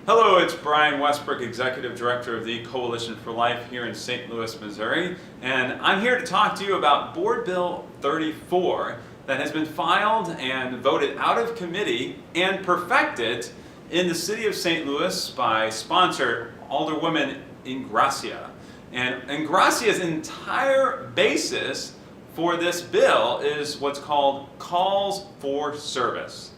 Hello, it's Brian Westbrook, Executive Director of the Coalition for Life here in St. Louis, Missouri, and I'm here to talk to you about Board Bill 34 that has been filed and voted out of committee and perfected in the city of St. Louis by sponsor Alderwoman Ingracia. And Ingracia's entire basis for this bill is what's called calls for service.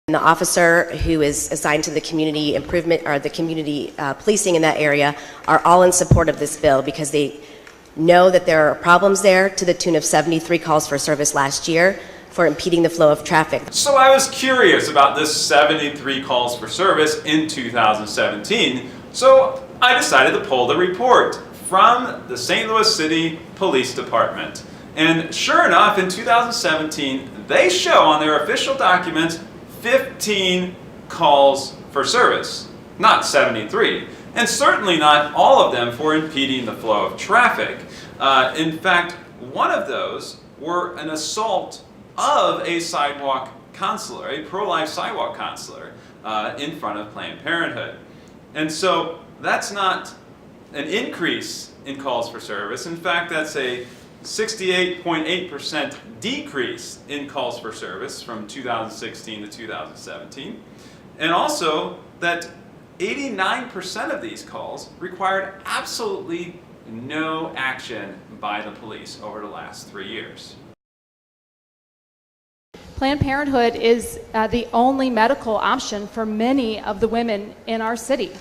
The officer who is assigned to the community improvement or the community policing in that area are all in support of this bill because they know that there are problems there to the tune of 73 calls for service last year for impeding the flow of traffic. So I was curious about this 73 calls for service in 2017, so I decided to pull the report from the St. Louis City Police Department. And sure enough, in 2017, they show on their official documents 15 calls for service, not 73, and certainly not all of them for impeding the flow of traffic. In fact, one of those were an assault of a sidewalk counselor, a pro-life sidewalk counselor, in front of Planned Parenthood. And so that's not an increase in calls for service. In fact, that's a 68.8% decrease in calls for service from 2016 to 2017. And also that 89% of these calls required absolutely no action by the police over the last 3 years. Planned Parenthood is the only medical option for many of the women in our city.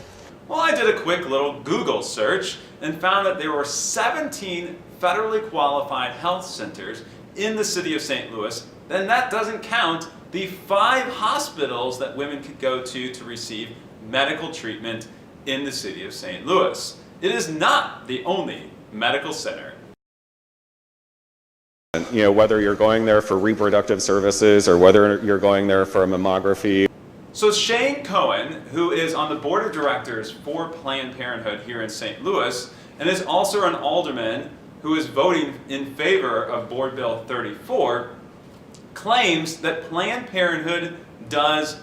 Well, I did a quick little Google search and found that there were 17 federally qualified health centers in the city of St. Louis, and that doesn't count the 5 hospitals that women could go to receive medical treatment in the city of St. Louis. It is not the only medical center. You know, whether you're going there for reproductive services or whether you're going there for a mammography. So Shane Cohen, who is on the board of directors for Planned Parenthood here in St. Louis, and is also an alderman who is voting in favor of Board Bill 34, claims that Planned Parenthood does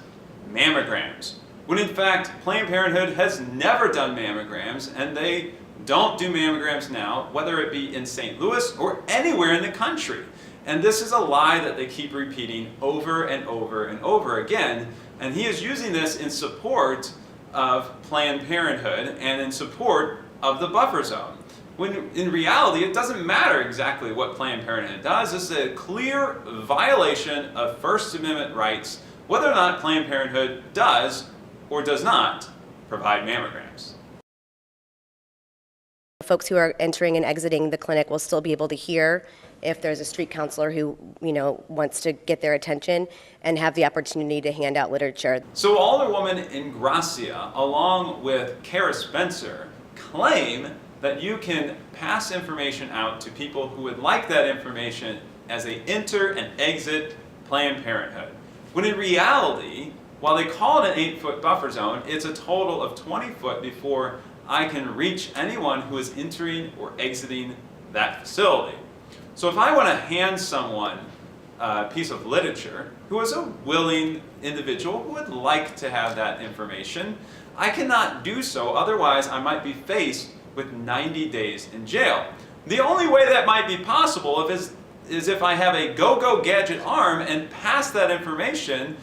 mammograms, when in fact Planned Parenthood has never done mammograms, and they don't do mammograms now, whether it be in St. Louis or anywhere in the country. And this is a lie that they keep repeating over and over and over again, and he is using this in support of Planned Parenthood and in support of the buffer zone. When in reality, it doesn't matter exactly what Planned Parenthood does. This is a clear violation of First Amendment rights, whether or not Planned Parenthood does or does not provide mammograms. Folks who are entering and exiting the clinic will still be able to hear if there's a street counselor who, wants to get their attention and have the opportunity to hand out literature. So Alderwoman Ingracia, along with Kara Spencer, claim that you can pass information out to people who would like that information as they enter and exit Planned Parenthood. When in reality, while they call it an 8-foot buffer zone, it's a total of 20 foot before I can reach anyone who is entering or exiting that facility. So if I want to hand someone a piece of literature who is a willing individual who would like to have that information, I cannot do so, otherwise I might be faced with 90 days in jail. The only way that might be possible is if I have a go-go gadget arm and pass that information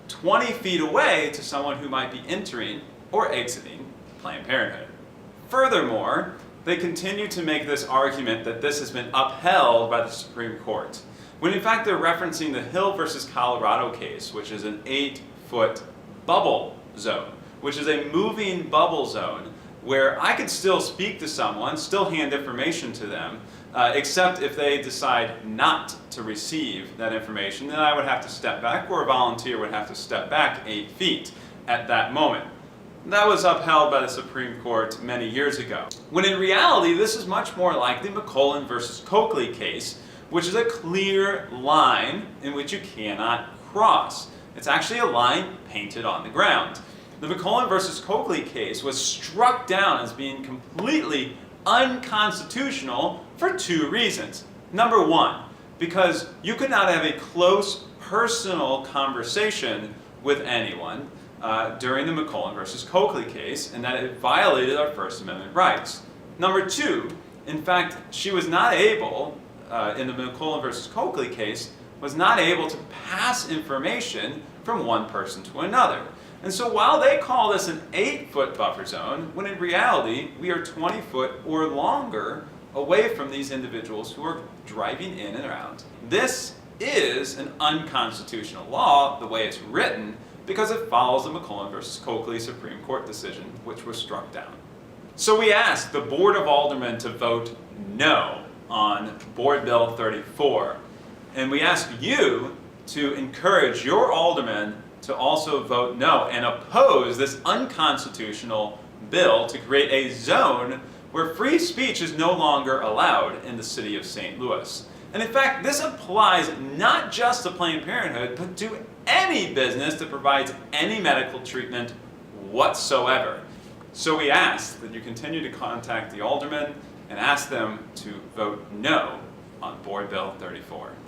20 feet away to someone who might be entering or exiting Planned Parenthood. Furthermore, they continue to make this argument that this has been upheld by the Supreme Court, when in fact they're referencing the Hill versus Colorado case, which is an 8-foot bubble zone, which is a moving bubble zone where I could still speak to someone, still hand information to them, except if they decide not to receive that information, then I would have to step back, or a volunteer would have to step back 8 feet at that moment. That was upheld by the Supreme Court many years ago. When in reality, this is much more like the McCullen versus Coakley case, which is a clear line in which you cannot cross. It's actually a line painted on the ground. The McCullen versus Coakley case was struck down as being completely unconstitutional for 2 reasons. Number 1, because you could not have a close personal conversation with anyone. during the McCullen versus Coakley case, and that it violated our First Amendment rights. Number two, in fact, she was not able, in the McCullen versus Coakley case, was not able to pass information from one person to another. And so while they call this an 8-foot buffer zone, when in reality we are 20 foot or longer away from these individuals who are driving in and around. This is an unconstitutional law the way it's written because it follows the McCullen versus Coakley Supreme Court decision, which was struck down. So we asked the Board of Aldermen to vote no on Board Bill 34. And we ask you to encourage your aldermen to also vote no and oppose this unconstitutional bill to create a zone where free speech is no longer allowed in the city of St. Louis. And in fact, this applies not just to Planned Parenthood, but to any business that provides any medical treatment whatsoever. So we ask that you continue to contact the aldermen and ask them to vote no on Board Bill 34.